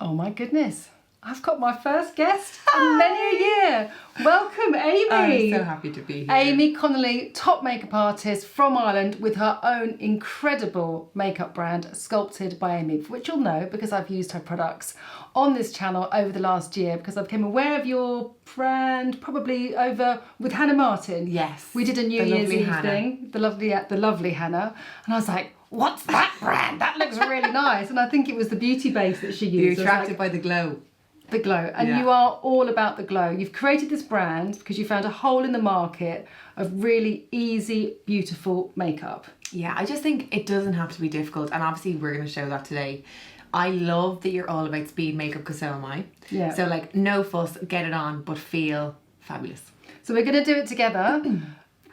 Oh my goodness. I've got my first guest in many a year. Welcome, Aimee. I'm so happy to be here. Aimee Connolly, top makeup artist from Ireland with her own incredible makeup brand, Sculpted by Aimee, which you'll know because I've used her products on this channel over the last year because I became aware of your brand probably over with Hannah Martin. Yes. We did a New Year's Eve thing, the lovely Hannah, and I was like, what's that brand? That looks really nice. And I think it was the beauty base that she used. You're attracted by the glow. The glow. And you are all about the glow. You've created this brand because you found a hole in the market of really easy, beautiful makeup. Yeah, I just think it doesn't have to be difficult. And obviously we're going to show that today. I love that you're all about speed makeup because so am I. Yeah. So like no fuss, get it on, but feel fabulous. So we're going to do it together.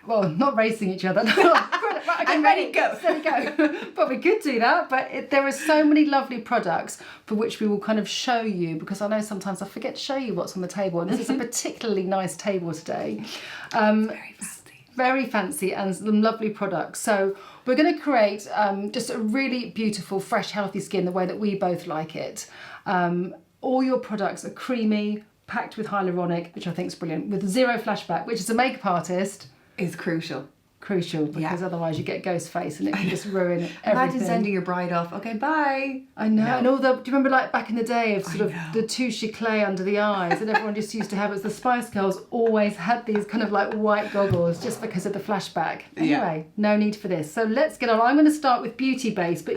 Well, not racing each other. Right, okay, I'm ready, go. There we go. But we could do that. But there are so many lovely products for which we will kind of show you, because I know sometimes I forget to show you what's on the table. And this is a particularly nice table today. Very fancy. Very fancy and some lovely products. So we're going to create just a really beautiful, fresh, healthy skin the way that we both like it. All your products are creamy, packed with hyaluronic, which I think is brilliant, with zero flashback, which as a makeup artist Is crucial. Crucial, because otherwise you get ghost face and it can just ruin everything. Imagine sending your bride off, okay, bye. I know, and all the, do you remember like back in the day of sort of the touche clay under the eyes and everyone just used to have it, the Spice Girls always had these kind of like white goggles just because of the flashback. Anyway, no need for this. So let's get on. I'm going to start with Beauty Base, but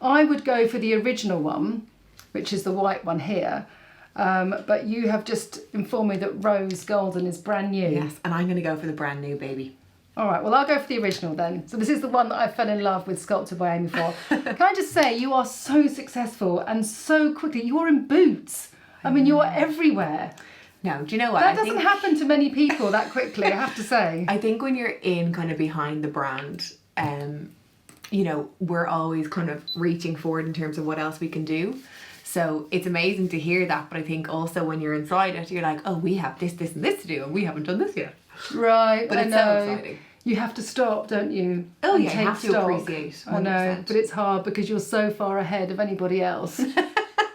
I would go for the original one, which is the white one here. But you have just informed me that Rose Golden is brand new. Yes, and I'm going to go for the brand new, baby. All right, well, I'll go for the original then. So this is the one that I fell in love with Sculpted by Aimee for. Can I just say, you are so successful and so quickly. You're in Boots. I mean, you're everywhere. No, do you know what? That doesn't happen to many people that quickly, I have to say. I think when you're in kind of behind the brand, you know, we're always kind of reaching forward in terms of what else we can do. So it's amazing to hear that, but I think also when you're inside it, you're like, oh, we have this, this and this to do, and we haven't done this yet. Right, but it's so exciting. You have to stop, don't you? Oh yeah, you have to appreciate. 100%. I know, but it's hard because you're so far ahead of anybody else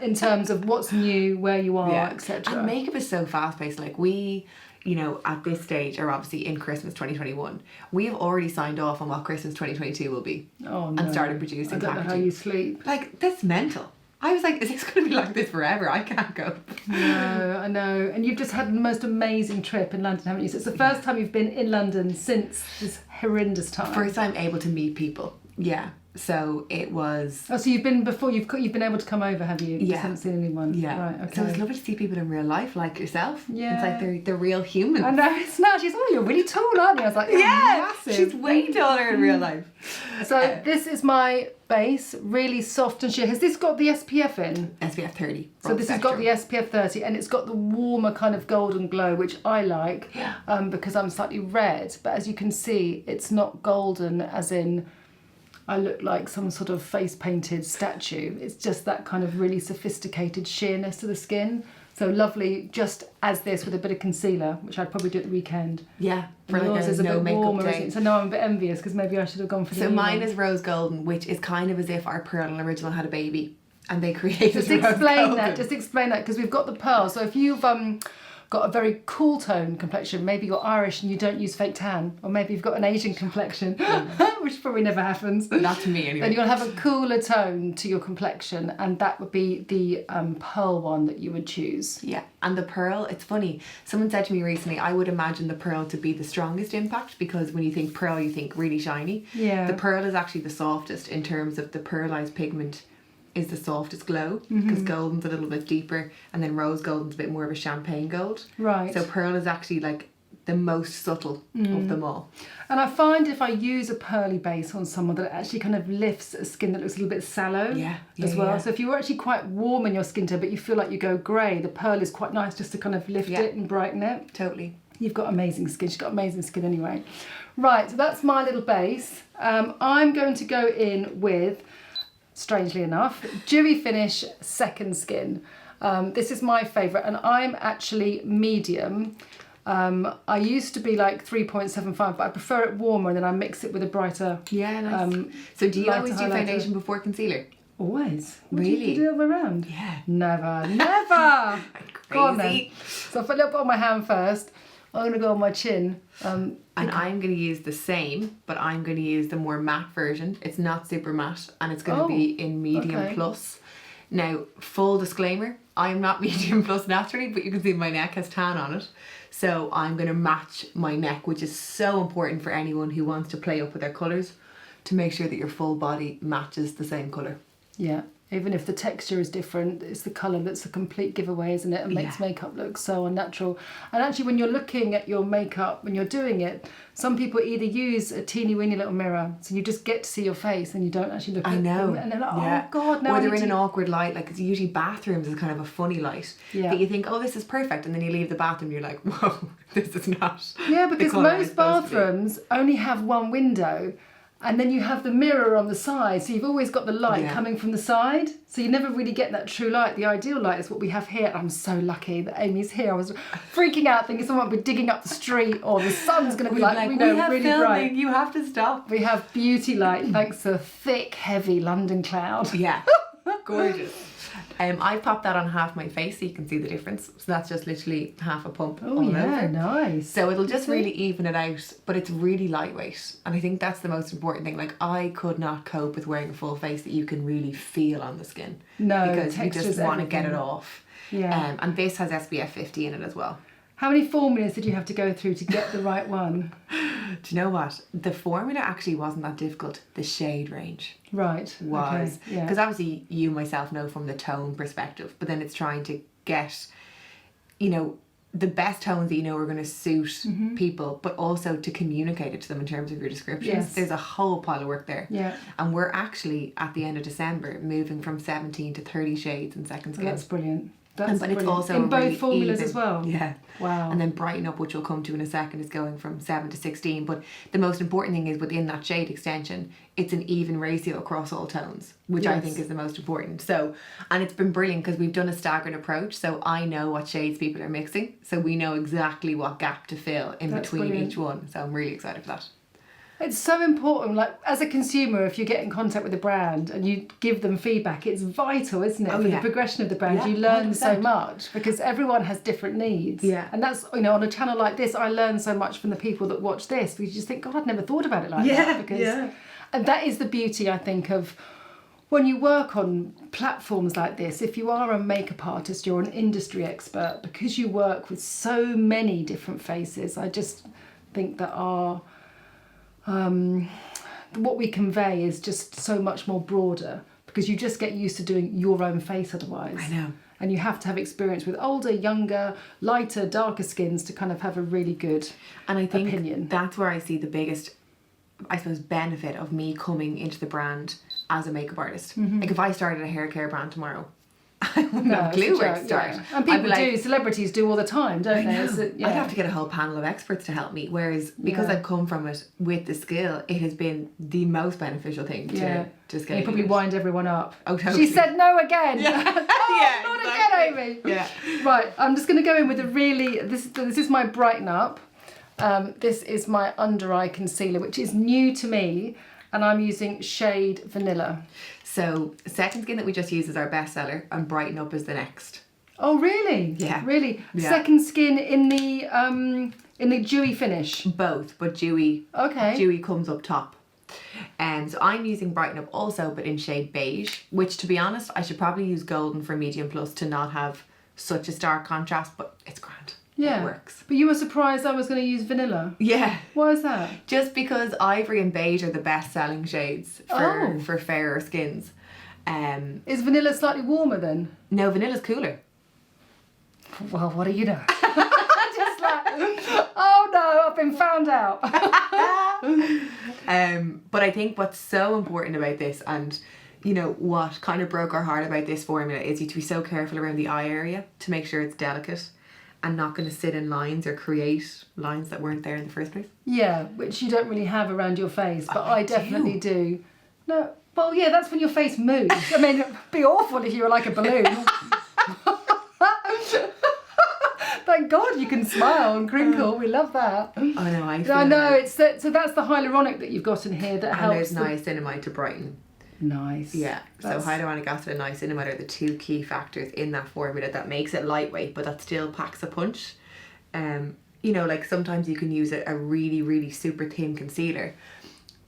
in terms of what's new, where you are, etc. And makeup is so fast paced. Like we, you know, at this stage are obviously in Christmas 2021. We have already signed off on what Christmas 2022 will be. Oh no! And started producing. I don't know how you sleep. Like that's mental. I was like, is this going to be like this forever? I can't go. No, I know. And you've just had the most amazing trip in London, haven't you? So it's the first time you've been in London since this horrendous time. First time able to meet people. Yeah. So it was... Oh, so you've been before, you've been able to come over, have you? You just haven't seen anyone? Yeah. Right, okay. So it's lovely to see people in real life like yourself. Yeah. It's like they're real humans. I know, it's not. She's, oh, you're really tall, aren't you? I was like, massive. She's way taller in real life. So this is my base, really soft and sheer. Has this got the SPF in? SPF 30. So this has got the SPF 30 and it's got the warmer kind of golden glow, which I like because I'm slightly red. But as you can see, it's not golden as in I look like some sort of face-painted statue. It's just that kind of really sophisticated sheerness to the skin. So lovely, just as this with a bit of concealer, which I'd probably do at the weekend. Yeah, for like yours is a bit warmer, isn't it? So now I'm a bit envious because maybe I should have gone for the So mine is Rose Golden, which is kind of as if our Pearl Original had a baby and they created Just Rose explain Golden. that, just explain that, because we've got the pearl. So if you've got a very cool tone complexion, maybe you're Irish and you don't use fake tan, or maybe you've got an Asian complexion, which probably never happens. Not to me anyway. Then you'll have a cooler tone to your complexion, and that would be the pearl one that you would choose. Yeah, and the pearl, it's funny. Someone said to me recently, I would imagine the pearl to be the strongest impact because when you think pearl, you think really shiny. Yeah. The pearl is actually the softest in terms of the pearlized pigment is the softest glow because golden's a little bit deeper and then rose golden's a bit more of a champagne gold. Right. So pearl is actually like the most subtle of them all. And I find if I use a pearly base on someone that it actually kind of lifts a skin that looks a little bit sallow as well. Yeah. So if you're actually quite warm in your skin tone but you feel like you go grey, the pearl is quite nice just to kind of lift it and brighten it. Totally. You've got amazing skin. She's got amazing skin anyway. Right, so that's my little base. I'm going to go in with, strangely enough, Dewy Finish Second Skin. This is my favourite and I'm actually medium. I used to be like 3.75, but I prefer it warmer and then I mix it with a brighter. Yeah, nice. So do you always do highlighter. foundation before concealer? Always. Really? Do you do it all around? Yeah. Never. Never. Go on then. Crazy. So if I look on my hand first, I'm going to go on my chin. And I'm going to use the same, but I'm going to use the more matte version. It's not super matte, and it's going to be in medium plus. Now, full disclaimer, I'm not medium plus naturally, but you can see my neck has tan on it. So I'm going to match my neck, which is so important for anyone who wants to play up with their colours, to make sure that your full body matches the same colour. Yeah. Even if the texture is different, it's the colour that's a complete giveaway, isn't it? And makes makeup look so unnatural. And actually, when you're looking at your makeup, when you're doing it, some people either use a teeny weeny little mirror, so you just get to see your face and you don't actually look at them. And they're like, oh God, no. Or they're in an awkward light, like it's usually bathrooms is kind of a funny light. Yeah. That you think, oh, this is perfect, and then you leave the bathroom, you're like, whoa, this is not. Yeah, because most bathrooms only have one window. And then you have the mirror on the side, so you've always got the light coming from the side, so you never really get that true light. The ideal light is what we have here. I'm so lucky that Amy's here. I was freaking out thinking someone would be digging up the street, or the sun's going to be really bright. You have to stop. We have beauty light thanks to a thick, heavy London cloud. Yeah, gorgeous. I popped that on half my face so you can see the difference. So that's just literally half a pump all over. Nice. So it'll just really even it out, but it's really lightweight. And I think that's the most important thing. Like, I could not cope with wearing a full face that you can really feel on the skin. No, because you just want to get it off. Yeah. And this has SPF 50 in it as well. How many formulas did you have to go through to get the right one? Do you know what? The formula actually wasn't that difficult. The shade range. Right. Was. Because obviously you myself know from the tone perspective, but then it's trying to get, you know, the best tones that you know are going to suit people, but also to communicate it to them in terms of your descriptions. Yes. There's a whole pile of work there. Yeah. And we're actually, at the end of December, moving from 17 to 30 shades in Second Skin. That's brilliant. But it's also in both really formulas even. as well. Yeah. Wow. And then Brighten Up, which we'll come to in a second, is going from 7 to 16. But the most important thing is within that shade extension, it's an even ratio across all tones, which I think is the most important. So, and it's been brilliant because we've done a staggered approach. So I know what shades people are mixing. So we know exactly what gap to fill in between each one. So I'm really excited for that. It's so important, like as a consumer, if you get in contact with a brand and you give them feedback, it's vital, isn't it? For the progression of the brand, you learn 100%. So much because everyone has different needs. Yeah. And that's, you know, on a channel like this, I learn so much from the people that watch this because you just think, God, I'd never thought about it like that. Because, and that is the beauty, I think, of when you work on platforms like this. If you are a makeup artist, you're an industry expert, because you work with so many different faces. I just think that what we convey is just so much more broader because you just get used to doing your own face otherwise. I know. And you have to have experience with older, younger, lighter, darker skins to kind of have a really good and I think opinion. That's where I see the biggest, I suppose, benefit of me coming into the brand as a makeup artist. Like if I started a hair care brand tomorrow, I wouldn't have a clue where to start. Yeah. And people do, celebrities do all the time, don't they? I'd have to get a whole panel of experts to help me. Whereas because I've come from it with the skill, it has been the most beneficial thing to just get. You probably wind everyone up. Oh, totally. She said no again. Yeah. Not again, Amy. Yeah. Right, I'm just going to go in with a really, this is my Brighten Up. This is my under eye concealer, which is new to me. And I'm using shade Vanilla. So Second Skin that we just used is our bestseller, and Brighten Up is the next. Oh really? Yeah. Really? Yeah. Second Skin in the dewy finish. Both, but dewy. Okay. Dewy comes up top. And so I'm using Brighten Up also, but in shade beige. Which, to be honest, I should probably use Golden for medium plus to not have such a stark contrast, but it's grand. Yeah. It works. But you were surprised I was going to use Vanilla? Yeah. Why is that? Just because Ivory and Beige are the best selling shades for fairer skins. Is Vanilla slightly warmer then? No, Vanilla's cooler. Well, what do you know? Just like, oh no, I've been found out. But I think what's so important about this, and you know what kind of broke our heart about this formula, is you have to be so careful around the eye area to make sure it's delicate and not going to sit in lines or create lines that weren't there in the first place. Yeah, which you don't really have around your face, but I definitely do. No, well, yeah, that's when your face moves. I mean, it'd be awful if you were like a balloon. Thank God you can smile and crinkle. We love that. Oh no, I know. It's so that's the hyaluronic that you've got in here that helps. And there's niacinamide to brighten. Nice. Yeah. So hyaluronic acid and niacinamide are the two key factors in that formula that makes it lightweight, but that still packs a punch. You know, like sometimes you can use a really, really super thin concealer,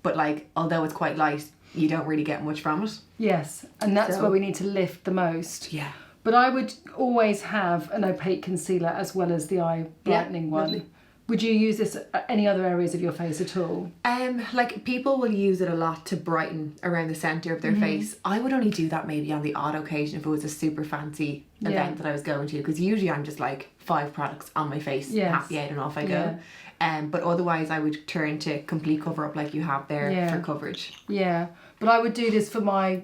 but like although it's quite light, you don't really get much from it. Yes, and that's where we need to lift the most. Yeah. But I would always have an opaque concealer as well as the eye brightening one. Lovely. Would you use this at any other areas of your face at all? Like people will use it a lot to brighten around the centre of their face. I would only do that maybe on the odd occasion if it was a super fancy event that I was going to, because usually I'm just like 5 products on my face, happy out and off I go. But otherwise I would turn to complete cover up like you have there for coverage. Yeah, but I would do this for my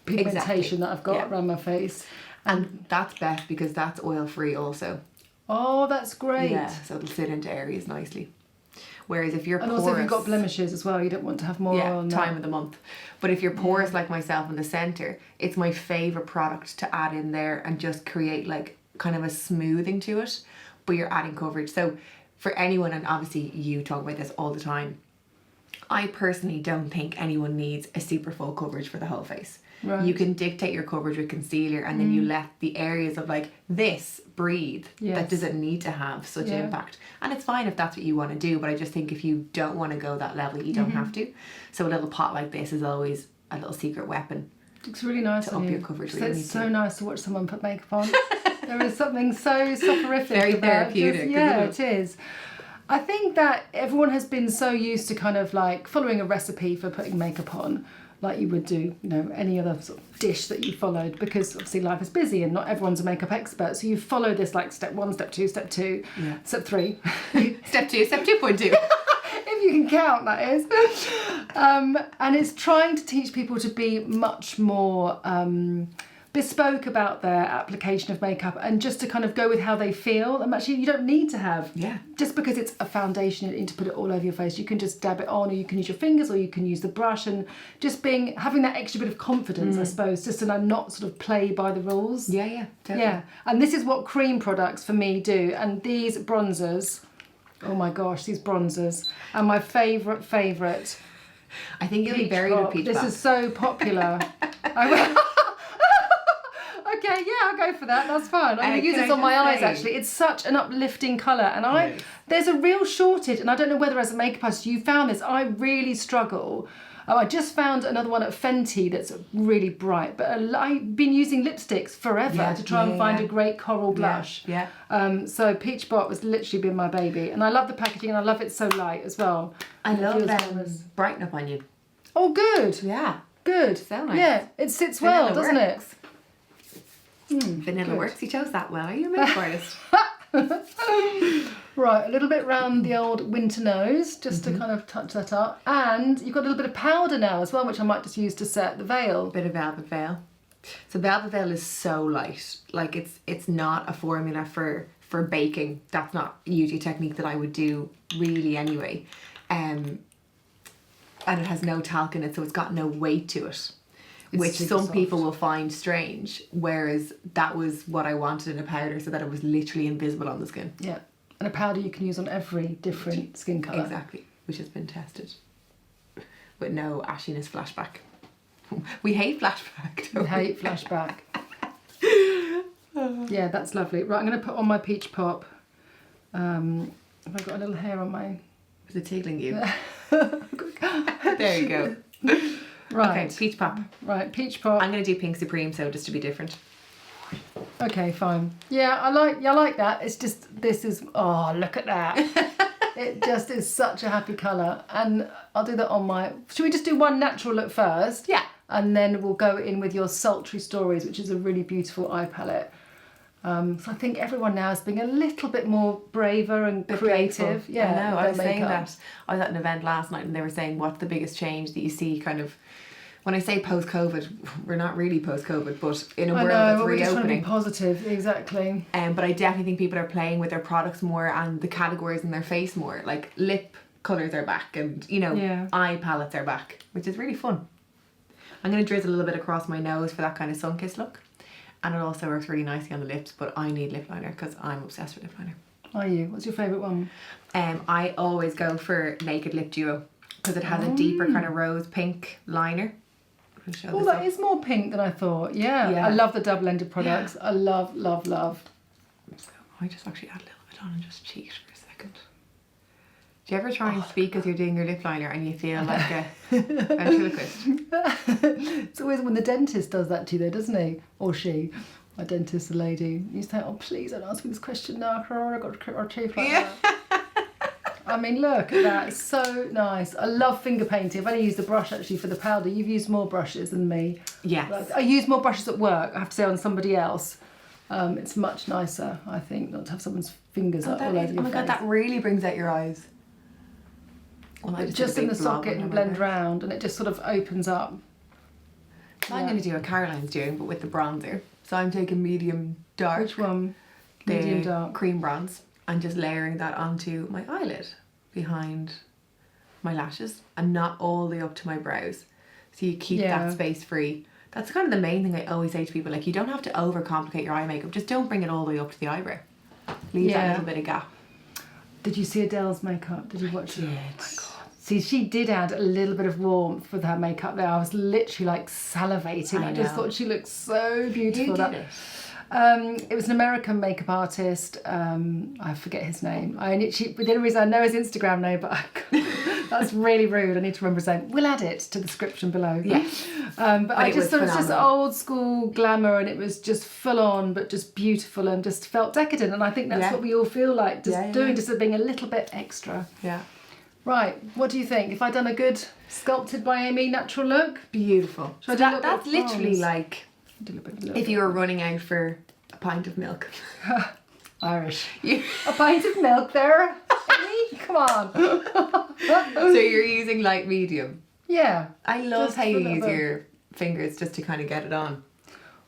pigmentation that I've got around my face. And that's best because that's oil free also. Oh, that's great. Yeah, so it'll fit into areas nicely. Whereas if you're porous... And also if you've got blemishes as well, you don't want to have more on that. Time of the month. But if you're porous like myself in the centre, it's my favourite product to add in there and just create like kind of a smoothing to it, but you're adding coverage. So for anyone, and obviously you talk about this all the time, I personally don't think anyone needs a super full coverage for the whole face. Right. You can dictate your coverage with concealer and then you let the areas of like this breathe. That doesn't need to have such an impact. And it's fine if that's what you want to do, but I just think if you don't want to go that level, you don't have to. So a little pot like this is always a little secret weapon. It's really nice to up your coverage. It's so nice to watch someone put makeup on. There is something so soporific. Very therapeutic. It is. I think that everyone has been so used to kind of like following a recipe for putting makeup on, like you would do, you know, any other sort of dish that you followed, because obviously life is busy and not everyone's a makeup expert. So you follow this like step 1, step 2, step 2, step 3. Step 2, step 2.2. If you can count, that is. And it's trying to teach people to be much more bespoke about their application of makeup and just to kind of go with how they feel. And actually you don't need to have, just because it's a foundation, you don't need to put it all over your face. You can just dab it on, or you can use your fingers, or you can use the brush, and just having that extra bit of confidence, I suppose, just to not sort of play by the rules. Totally. Yeah, and this is what cream products for me do. And these bronzers, oh my gosh, these bronzers are my favourite. I think you'll be buried with peach. This is so popular. Okay, yeah, I'll go for that. That's fine. I'm going to use this on my eyes, actually. It's such an uplifting colour. And there's a real shortage. And I don't know whether as a makeup artist you found this. I really struggle. I just found another one at Fenty that's really bright. But I've been using lipsticks forever to try and find a great coral blush. So Peach Bot has literally been my baby. And I love the packaging and I love it so light as well. I love brighten up on you. Oh, good. Yeah. Good. So nice. Yeah, it sits well, doesn't it? Vanilla works. You chose that well. Are you a makeup artist? Right, a little bit round the old winter nose, just to kind of touch that up. And you've got a little bit of powder now as well, which I might just use to set the veil. Bit of Velvet Veil. So Velvet Veil is so light. Like it's not a formula for baking. That's not usually a technique that I would do really anyway. And it has no talc in it, so it's got no weight to it. Which some people will find strange, whereas that was what I wanted in a powder, so that it was literally invisible on the skin. Yeah, and a powder you can use on every different skin colour. Exactly, which has been tested. With no ashiness flashback. We hate flashback, don't we? We hate flashback. Yeah, that's lovely. Right, I'm going to put on my Peach Pop. Have I got a little hair on my... Is it tickling you? There you go. Right. Okay, Peach Pop. Right, Peach Pop. I'm going to do Pink Supreme, so just to be different. Okay, fine. Yeah, I like that. It's just, this is, oh, look at that. It just is such a happy colour. And I'll do that on my, should we just do one natural look first? Yeah. And then we'll go in with your Sultry Stories, which is a really beautiful eye palette. So I think everyone now is being a little bit more braver and creative. Playful. Yeah, I know. I was saying that. I was at an event last night and they were saying, what's the biggest change that you see kind of, when I say post-COVID, we're not really post-COVID, but in a world that's reopening. We're just trying to be positive, exactly. But I definitely think people are playing with their products more and the categories in their face more. Like lip colours are back and, eye palettes are back, which is really fun. I'm going to drizzle a little bit across my nose for that kind of sun-kissed look. And it also works really nicely on the lips, but I need lip liner because I'm obsessed with lip liner. Are you? What's your favourite one? I always go for Naked Lip Duo because it has a deeper kind of rose pink liner. Gonna show Oh, this that up. is more pink than I thought. Yeah. I love the double-ended products. I love, love, love. I just actually add a little bit on and just cheat for a second. Do you ever try and speak as you're doing your lip liner and you feel like a ventriloquist? It's always when the dentist does that to you, though, doesn't he? Or she. My dentist, a lady, used to say, "Oh, please don't ask me this question now, I've got to cut our teeth like that." I mean, look at that. It's so nice. I love finger painting. I've only used the brush actually for the powder. You've used more brushes than me. Yes. I use more brushes at work, I have to say, on somebody else. It's much nicer, I think, not to have someone's fingers all over your face. Oh my god, that really brings out your eyes. Well, just in the socket and blend round, and it just sort of opens up. I'm going to do what Caroline's doing, but with the bronzer. So I'm taking medium dark. Which one? The Medium dark. cream bronze, and just layering that onto my eyelid behind my lashes, and not all the way up to my brows. So you keep that space free. That's kind of the main thing I always say to people, like, you don't have to overcomplicate your eye makeup, just don't bring it all the way up to the eyebrow. Leave that little bit of gap. Did you see Adele's makeup? Did you watch it? Oh my god. See, she did add a little bit of warmth with her makeup there. I was literally like salivating. I just thought she looked so beautiful. Who did it? It was an American makeup artist. I forget his name. The only reason I know his Instagram name, but that's really rude. I need to remember his name. We'll add it to the description below. Yeah. But I just thought it was just old school glamour, and it was just full on, but just beautiful, and just felt decadent. And I think that's what we all feel like, just being a little bit extra. Yeah. Right, what do you think? If I'd done a good Sculpted by Aimee natural look? Beautiful. So that's literally like if you were running out for a pint of milk. Irish. A pint of milk there, Aimee? Come on. So you're using light medium. Yeah. I love how you use your fingers just to kind of get it on.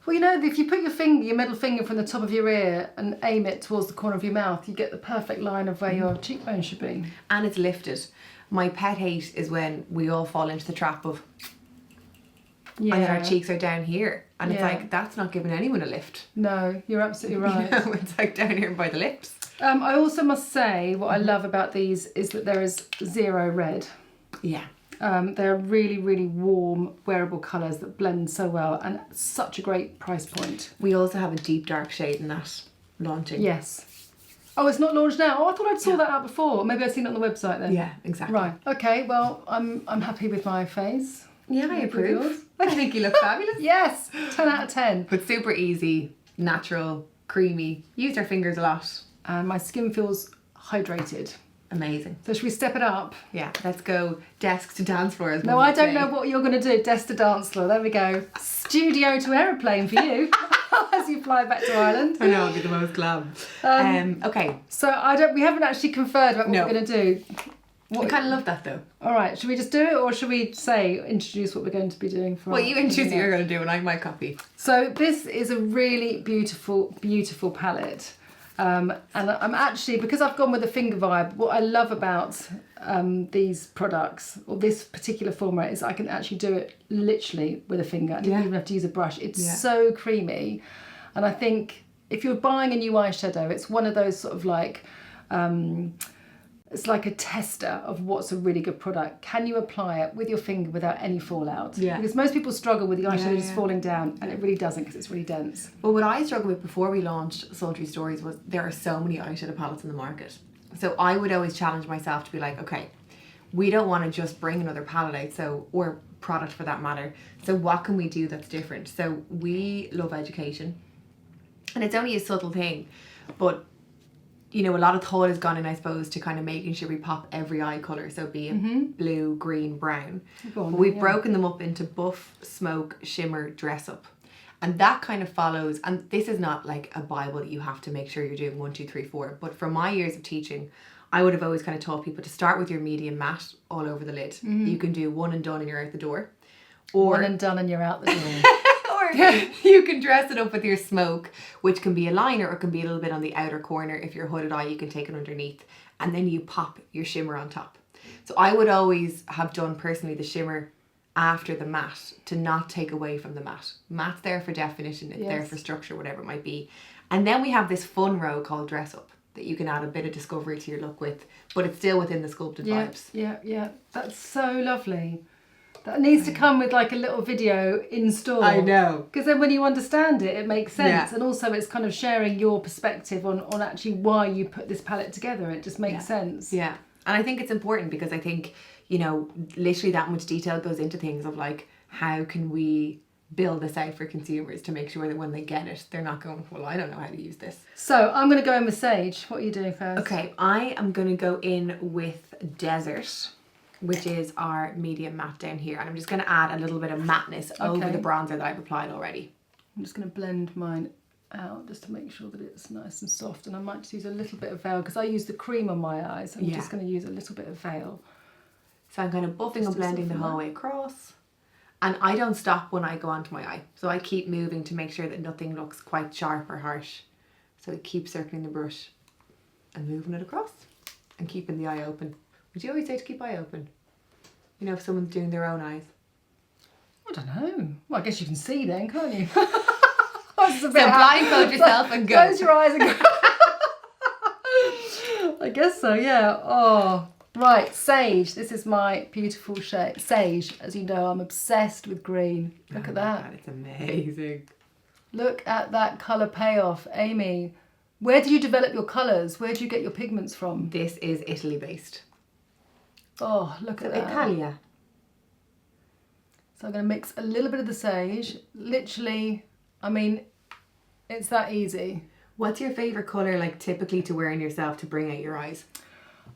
Well, you know, if you put your middle finger from the top of your ear and aim it towards the corner of your mouth, you get the perfect line of where your cheekbone should be. And it's lifted. My pet hate is when we all fall into the trap of, and then our cheeks are down here. And it's like, that's not giving anyone a lift. No, you're absolutely right. You know, it's like down here by the lips. I also must say, what I love about these is that there is zero red. Yeah. They're really, really warm, wearable colours that blend so well, and such a great price point. We also have a deep dark shade in that launching. Yes. Oh, it's not launched now. Oh, I thought I'd saw that out before. Maybe I've seen it on the website then. Yeah, exactly. Right. Okay. Well, I'm happy with my face. Yeah, I approve. I think you look fabulous. Yes. 10 out of 10. But super easy, natural, creamy. Used our fingers a lot. And my skin feels hydrated. Amazing. So should we step it up? Yeah, let's go desk to dance floor. No, I don't know what you're going to do. Desk to dance floor. There we go. Studio to aeroplane for you as you fly back to Ireland. I know, it'll be the most glam. Okay. So we haven't actually conferred about what we're going to do. I kind of love that though. All right, should we just do it, or should we introduce what we're going to be doing for? Well, you introduce what you're going to do, and I might copy. So this is a really beautiful, beautiful palette. And I'm actually, because I've gone with the finger vibe, what I love about these products, or this particular format, is I can actually do it literally with a finger. I don't even have to use a brush. It's so creamy. And I think if you're buying a new eyeshadow, it's one of those sort of like, it's like a tester of what's a really good product. Can you apply it with your finger without any fallout? Yeah. Because most people struggle with the eyeshadow just falling down, and it really doesn't, because it's really dense. Well, what I struggled with before we launched Sultry Stories was there are so many eyeshadow palettes in the market. So I would always challenge myself to be like, okay, we don't want to just bring another palette out, or product for that matter. So what can we do that's different? So we love education. And it's only a subtle thing, but you know, a lot of thought has gone in, I suppose, to kind of making sure we pop every eye colour. So be it blue, green, brown. But we've broken them up into buff, smoke, shimmer, dress up. And that kind of follows, and this is not like a Bible that you have to make sure you're doing 1, 2, 3, 4. But from my years of teaching, I would have always kind of taught people to start with your medium matte all over the lid. You can do one and done and you're out the door. Or one and done and you're out the door. You can dress it up with your smoke, which can be a liner or it can be a little bit on the outer corner. If you're a hooded eye, you can take it underneath, and then you pop your shimmer on top. So I would always have done personally the shimmer after the matte to not take away from the matte. Matte's there for definition, it's there for structure, whatever it might be. And then we have this fun row called dress up that you can add a bit of discovery to your look with, but it's still within the sculpted vibes. Yeah, that's so lovely. That needs to come with like a little video in store. I know. Because then when you understand it, it makes sense. Yeah. And also it's kind of sharing your perspective on actually why you put this palette together. It just makes sense. Yeah. And I think it's important because I think, you know, literally that much detail goes into things of like, how can we build this out for consumers to make sure that when they get it, they're not going, well, I don't know how to use this. So I'm going to go in with Sage. What are you doing first? Okay, I am going to go in with Desert, which is our medium matte down here. And I'm just going to add a little bit of matteness over the bronzer that I've applied already. I'm just going to blend mine out just to make sure that it's nice and soft. And I might just use a little bit of veil because I use the cream on my eyes. So I'm just going to use a little bit of veil. So I'm kind of buffing and blending the whole way across. And I don't stop when I go onto my eye. So I keep moving to make sure that nothing looks quite sharp or harsh. So I keep circling the brush and moving it across and keeping the eye open. Would you always say to keep eye open? You know, if someone's doing their own eyes. I don't know. Well, I guess you can see then, can't you? So blindfold yourself and go. Close your eyes and go. I guess so, yeah. Oh, right, Sage. This is my beautiful shade. Sage, as you know, I'm obsessed with green. Look at that. God, it's amazing. Look at that colour payoff. Aimee, where did you develop your colours? Where did you get your pigments from? This is Italy based. Oh, look at that. Italia. So I'm going to mix a little bit of the Sage. Literally, I mean, it's that easy. What's your favourite colour, like, typically to wear on yourself to bring out your eyes?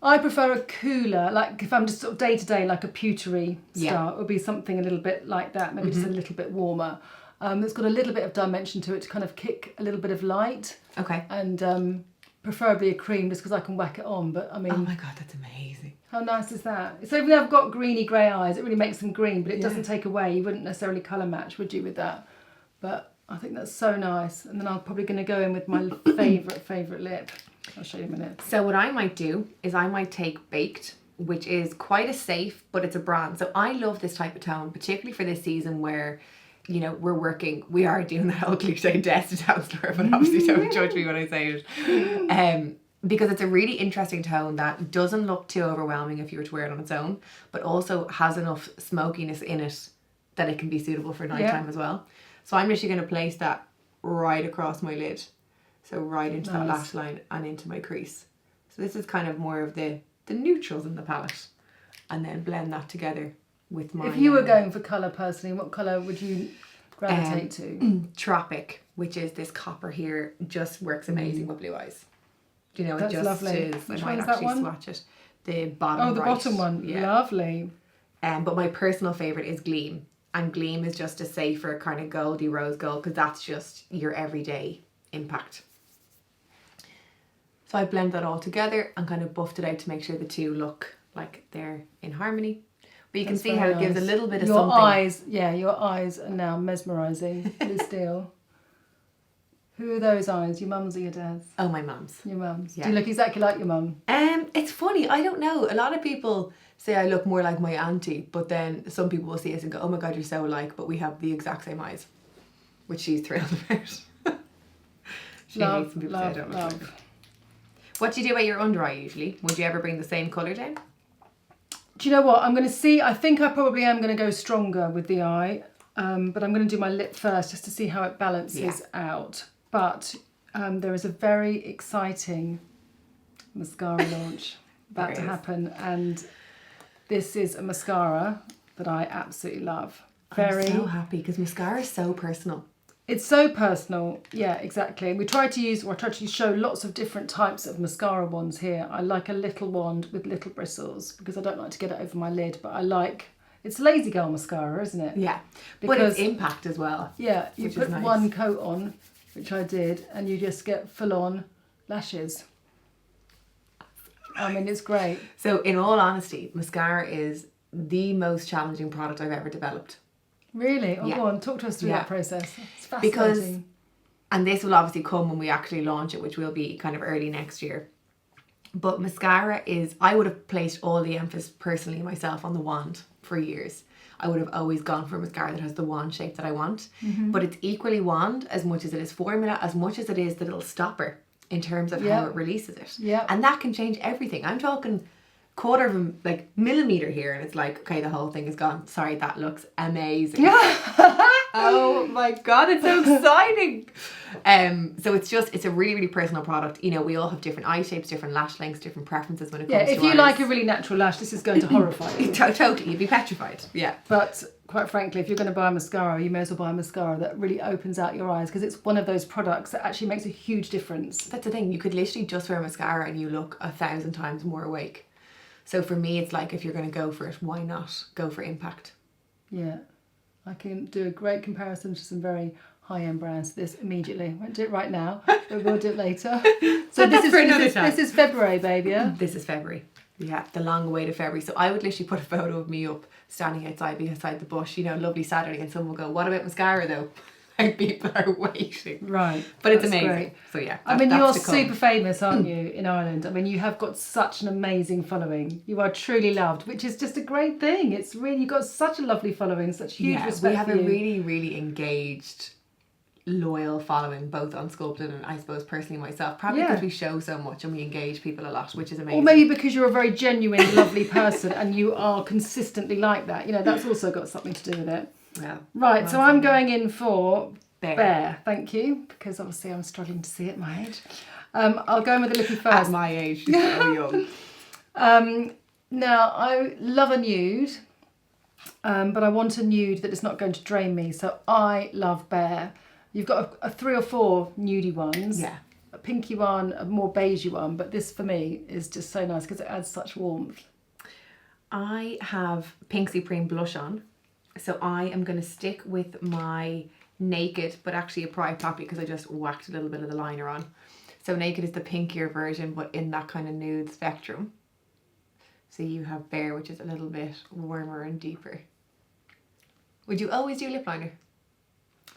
I prefer a cooler, like if I'm just sort of day to day, like a pewtery style, it would be something a little bit like that, maybe just a little bit warmer. It's got a little bit of dimension to it to kind of kick a little bit of light. Okay. And preferably a cream just because I can whack it on. But I mean, oh my God, that's amazing. How nice is that? So even though I've got greeny grey eyes, it really makes them green, but it doesn't take away. You wouldn't necessarily colour match, would you, with that? But I think that's so nice. And then I'm probably going to go in with my favourite lip. I'll show you in a minute. So what I might do is I might take Baked, which is quite a safe, but it's a brand. So I love this type of tone, particularly for this season where, you know, we are doing the whole cliche destined down store, but obviously don't judge me when I say it. Because it's a really interesting tone that doesn't look too overwhelming if you were to wear it on its own, but also has enough smokiness in it that it can be suitable for nighttime as well. So I'm actually going to place that right across my lid. So right into that lash line and into my crease. So this is kind of more of the neutrals in the palette. And then blend that together with my... If you were going for colour personally, what colour would you gravitate to? Tropic, which is this copper here, just works amazing with blue eyes. Do you know, That's it just lovely. is. Which I might one's that actually one? swatch it. The bottom Oh, the right. bottom one. Yeah. Lovely. But my personal favourite is Gleam. And Gleam is just a safer kind of goldy rose gold because that's just your everyday impact. So I blend that all together and kind of buffed it out to make sure the two look like they're in harmony. But you can see how it gives a little bit of something. Your eyes are now mesmerising. Blue steel. Who are those eyes? Your mum's or your dad's? Oh, my mum's. Your mum's. Yeah. Do you look exactly like your mum? It's funny. I don't know. A lot of people say I look more like my auntie, but then some people will see us and go, oh my God, you're so alike, but we have the exact same eyes, which she's thrilled about. She hates some people say I don't look like her. What do you do about your under eye usually? Would you ever bring the same colour down? Do you know what? I'm going to see. I think I probably am going to go stronger with the eye, but I'm going to do my lip first just to see how it balances out. But there is a very exciting mascara launch about to happen, and this is a mascara that I absolutely love. I'm so happy because mascara is so personal. It's so personal, yeah, exactly. I tried to show lots of different types of mascara wands here. I like a little wand with little bristles because I don't like to get it over my lid, but I like, it's lazy girl mascara, isn't it? Yeah, because, but it's impact as well. Yeah, you put one coat on, which I did, and you just get full on lashes. I mean, it's great. So in all honesty, mascara is the most challenging product I've ever developed. Really? Oh, go on, talk to us through that process. It's fascinating. And this will obviously come when we actually launch it, which will be kind of early next year. But mascara is, I would have placed all the emphasis personally myself on the wand for years. I would have always gone for a mascara that has the wand shape that I want. Mm-hmm. But it's equally wand as much as it is formula, as much as it is the little stopper in terms of how it releases it. Yeah. And that can change everything. I'm talking quarter of a like millimeter here, and it's like, okay, the whole thing is gone. Sorry, that looks amazing. Oh my god, it's so exciting. So it's a really, really personal product. You know, we all have different eye shapes, different lash lengths, different preferences when it comes to if you like a really natural lash, this is going to horrify you. Totally, you'd be petrified. Yeah. But quite frankly, if you're going to buy a mascara, you may as well buy a mascara that really opens out your eyes, because it's one of those products that actually makes a huge difference. That's the thing. You could literally just wear mascara and you look 1,000 times more awake. So for me, it's like, if you're going to go for it, why not go for impact? Yeah. I can do a great comparison to some very high-end brands. This immediately. Won't do it right now, but we'll do it later. So this is February, baby. Yeah? This is February. Yeah, the long awaited February. So I would literally put a photo of me up standing outside the bush, you know, lovely Saturday, and someone will go, "What about mascara though?" Like, people are waiting. Right. But it's That's amazing. Great. So yeah. I mean, you're super famous, aren't you, in Ireland? I mean, you have got such an amazing following. You are truly loved, which is just a great thing. It's really, you've got such a lovely following, such huge respect. We have for a you. really, really engaged, loyal following, both on Sculpted and I suppose personally myself. Probably because we show so much and we engage people a lot, which is amazing. Or maybe because you're a very genuine, lovely person and you are consistently like that. You know, that's also got something to do with it. Yeah. Right, so I'm going in for Bear. Thank you, because obviously I'm struggling to see at my age. I'll go in with the lippy first. At my age, she's so young. Now, I love a nude, but I want a nude that is not going to drain me. So I love Bear. You've got a 3 or 4 nudie ones. Yeah. A pinky one, a more beigey one, but this for me is just so nice because it adds such warmth. I have Pink Supreme blush on. So I am going to stick with my Naked, but actually a Pride Poppy, because I just whacked a little bit of the liner on. So Naked is the pinkier version, but in that kind of nude spectrum. So you have Bear, which is a little bit warmer and deeper. Would you always do lip liner?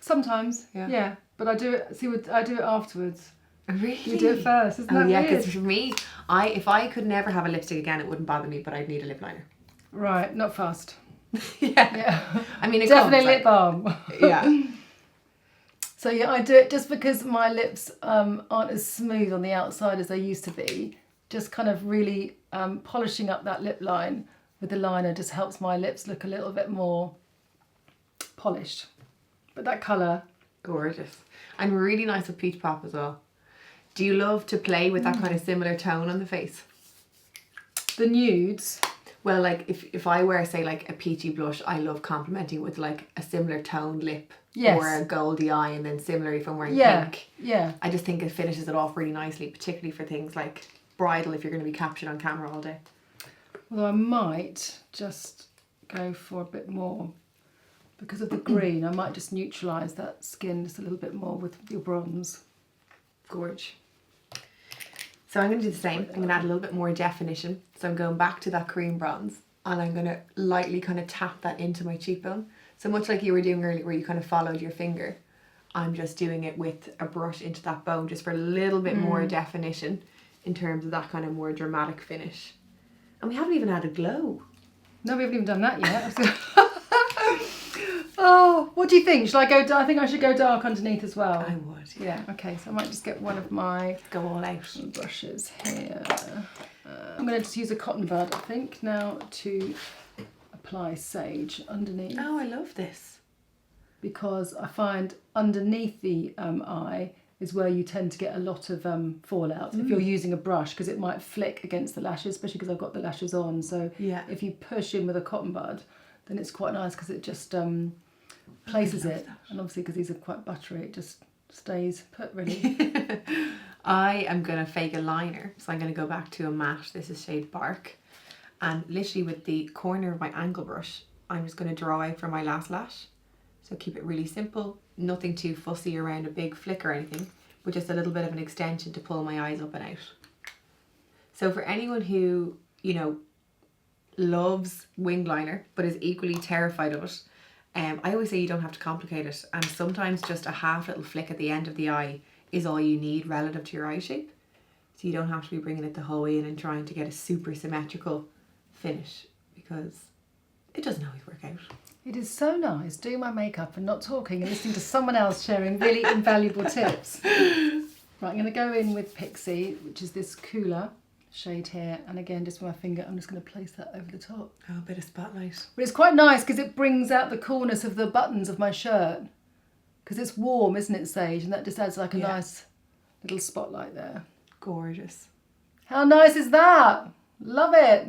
Sometimes, yeah. But I do it. I do it afterwards. Really? You do it first, isn't that yeah, weird? because for me, if I could never have a lipstick again, it wouldn't bother me, but I'd need a lip liner. Right, not fast. Yeah. I mean, definitely lip balm. Yeah. So yeah, I do it just because my lips aren't as smooth on the outside as they used to be. Just kind of really polishing up that lip line with the liner just helps my lips look a little bit more polished. But that colour... Gorgeous. And really nice with Peach Pop as well. Do you love to play with that kind of similar tone on the face? The nudes... Well, like if I wear, say, like a peachy blush, I love complementing with like a similar toned lip. Yes. Or a goldy eye, and then similarly if I'm wearing pink. Yeah. I just think it finishes it off really nicely, particularly for things like bridal, if you're going to be captured on camera all day. Although I might just go for a bit more. Because of the green, I might just neutralise that skin just a little bit more with your bronze. Gorge. So I'm going to do the same. I'm going to add a little bit more definition. So I'm going back to that cream bronze, and I'm going to lightly kind of tap that into my cheekbone. So much like you were doing earlier where you kind of followed your finger, I'm just doing it with a brush into that bone just for a little bit more definition in terms of that kind of more dramatic finish. And we haven't even added glow. No, we haven't even done that yet. Oh, what do you think? Shall I go? I think I should go dark underneath as well. I would. Yeah. Okay. So I might just get one of my Go all out. brushes here. I'm going to just use a cotton bud, I think, now to apply sage underneath. Oh, I love this. Because I find underneath the eye is where you tend to get a lot of fallout if you're using a brush, because it might flick against the lashes, especially because I've got the lashes on. So if you push in with a cotton bud, then it's quite nice because it just places it. That. And obviously because these are quite buttery, it just stays put really. I am going to fake a liner. So I'm going to go back to a matte. This is shade Bark. And literally with the corner of my angle brush, I'm just going to draw out for my last lash. So keep it really simple, nothing too fussy around a big flick or anything, but just a little bit of an extension to pull my eyes up and out. So for anyone who, you know, loves winged liner, but is equally terrified of it, I always say you don't have to complicate it. And sometimes just a half little flick at the end of the eye is all you need relative to your eye shape. So you don't have to be bringing it the whole way in and trying to get a super symmetrical finish, because it doesn't always work out. It is so nice doing my makeup and not talking and listening to someone else sharing really invaluable tips. Right, I'm going to go in with Pixie, which is this cooler shade here. And again, just with my finger, I'm just going to place that over the top. Oh, a bit of spotlight. But it's quite nice because it brings out the coolness of the buttons of my shirt. Because it's warm, isn't it, Sage? And that just adds like a nice little spotlight there. Gorgeous. How nice is that? Love it.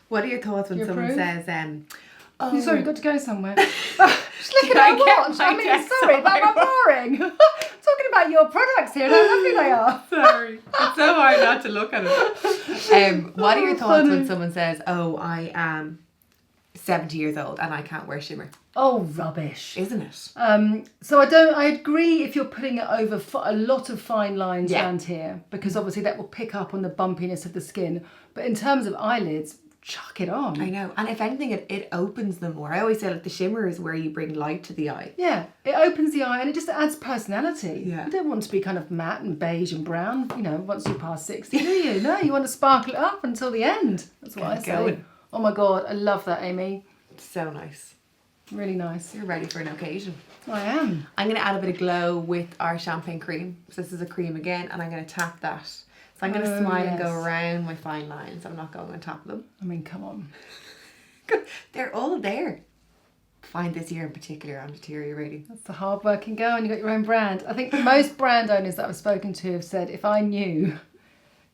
What are your thoughts when someone says, oh, sorry, got to go somewhere. Just look at my watch. I mean, sorry, but I'm boring. Talking about your products here and how lovely they are. Sorry. It's so hard not to look at it. What are your thoughts when someone says, oh, I am 70 years old and I can't wear shimmer? Oh, rubbish. Isn't it? So I agree if you're putting it over a lot of fine lines around here, because obviously that will pick up on the bumpiness of the skin. But in terms of eyelids, chuck it on. I know. And if anything, it opens them more. I always say like the shimmer is where you bring light to the eye. Yeah, it opens the eye and it just adds personality. Yeah. You don't want to be kind of matte and beige and brown, you know, once you pass 60, do you? No, you want to sparkle it up until the end. That's what I say. Going. Oh my God, I love that, Aimee. So nice. Really nice. You're ready for an occasion. I am. I'm going to add a bit of glow with our champagne cream. So this is a cream again, and I'm going to tap that. So I'm going to smile and go around my fine lines. I'm not going on top of them. I mean, come on. They're all there. Find this year in particular, I'm deteriorating. That's a hard-working girl, and you got your own brand. I think most brand owners that I've spoken to have said, if I knew,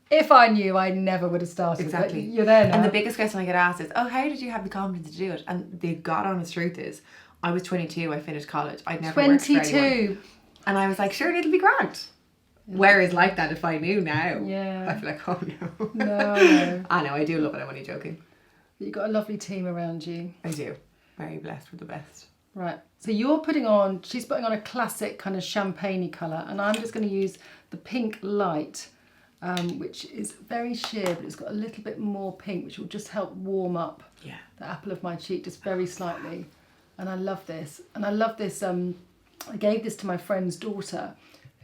I never would have started. Exactly. But you're there now. And the biggest question I get asked is, oh, how did you have the confidence to do it? And the God honest truth is, I was 22, I finised college. I'd never worked for anyone. And I was like, sure, it'll be grand. Whereas like that, if I knew now, I'd be like, oh no. No. I know, I do love it, I'm only joking. You've got a lovely team around you. I do. Very blessed with the best. Right. So she's putting on a classic kind of champagne-y colour, and I'm just going to use the pink light, which is very sheer, but it's got a little bit more pink, which will just help warm up the apple of my cheek just very slightly. And I love this. And I love this. I gave this to my friend's daughter,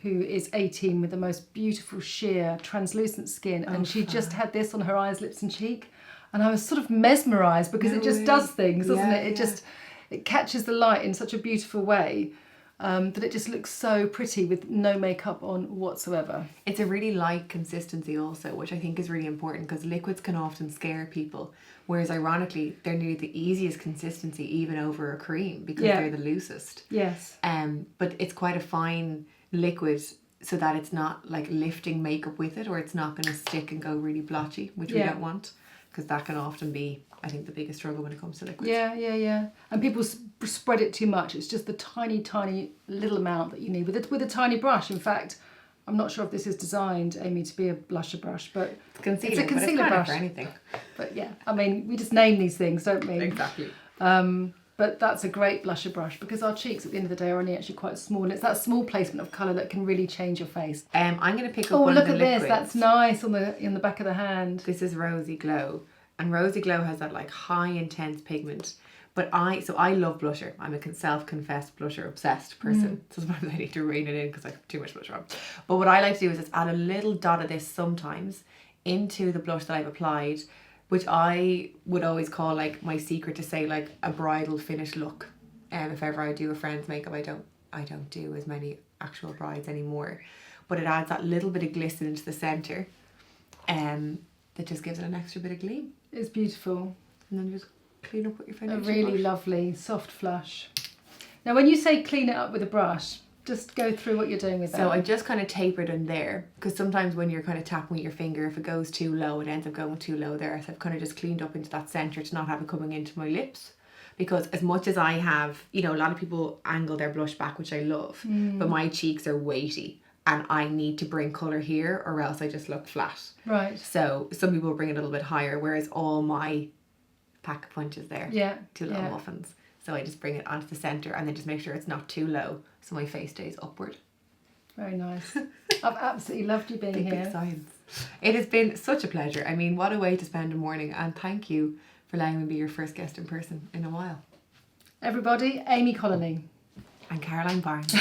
who is 18, with the most beautiful, sheer, translucent skin. And she just had this on her eyes, lips and cheek. And I was sort of mesmerised because it just does things, doesn't it? It catches the light in such a beautiful way. That it just looks so pretty with no makeup on whatsoever. It's a really light consistency also, which I think is really important because liquids can often scare people, whereas ironically they're nearly the easiest consistency even over a cream because they're the loosest. Yes. But it's quite a fine liquid so that it's not like lifting makeup with it, or it's not going to stick and go really blotchy, which we don't want, because that can often be, I think, the biggest struggle when it comes to liquids. Yeah. And people spread it too much. It's just the tiny, tiny little amount that you need with a tiny brush. In fact, I'm not sure if this is designed, Aimee, to be a blusher brush, but it's a concealer but it's brush for anything. But yeah, I mean, we just name these things, don't we? Exactly. But that's a great blusher brush because our cheeks at the end of the day are only actually quite small, and it's that small placement of colour that can really change your face. I'm going to pick up one of the liquids. Oh, look at this. That's nice on the back of the hand. This is Rosy Glow. And Rosy Glow has that like high intense pigment. But I love blusher. I'm a self-confessed blusher obsessed person. Sometimes I need to rein it in because I have too much blusher on. But what I like to do is just add a little dot of this sometimes into the blush that I've applied, which I would always call like my secret to say like a bridal finish look. If ever I do a friend's makeup, I don't do as many actual brides anymore. But it adds that little bit of glisten into the centre. That just gives it an extra bit of gleam. It's beautiful. And then just clean up with your foundation. A really lovely soft flush. Now when you say clean it up with a brush, just go through what you're doing with that. So I just kind of tapered in there, because sometimes when you're kind of tapping with your finger, if it goes too low, it ends up going too low there. So I've kind of just cleaned up into that centre to not have it coming into my lips. Because as much as I have, a lot of people angle their blush back, which I love, but my cheeks are weighty. And I need to bring colour here or else I just look flat. Right. So some people bring it a little bit higher, whereas all my pack punches there. Yeah. Two little muffins. So I just bring it onto the centre and then just make sure it's not too low so my face stays upward. Very nice. I've absolutely loved you being here. Big science. It has been such a pleasure. I mean, what a way to spend a morning, and thank you for allowing me to be your first guest in person in a while. Everybody, Aimee Connolly. And Caroline Barnes.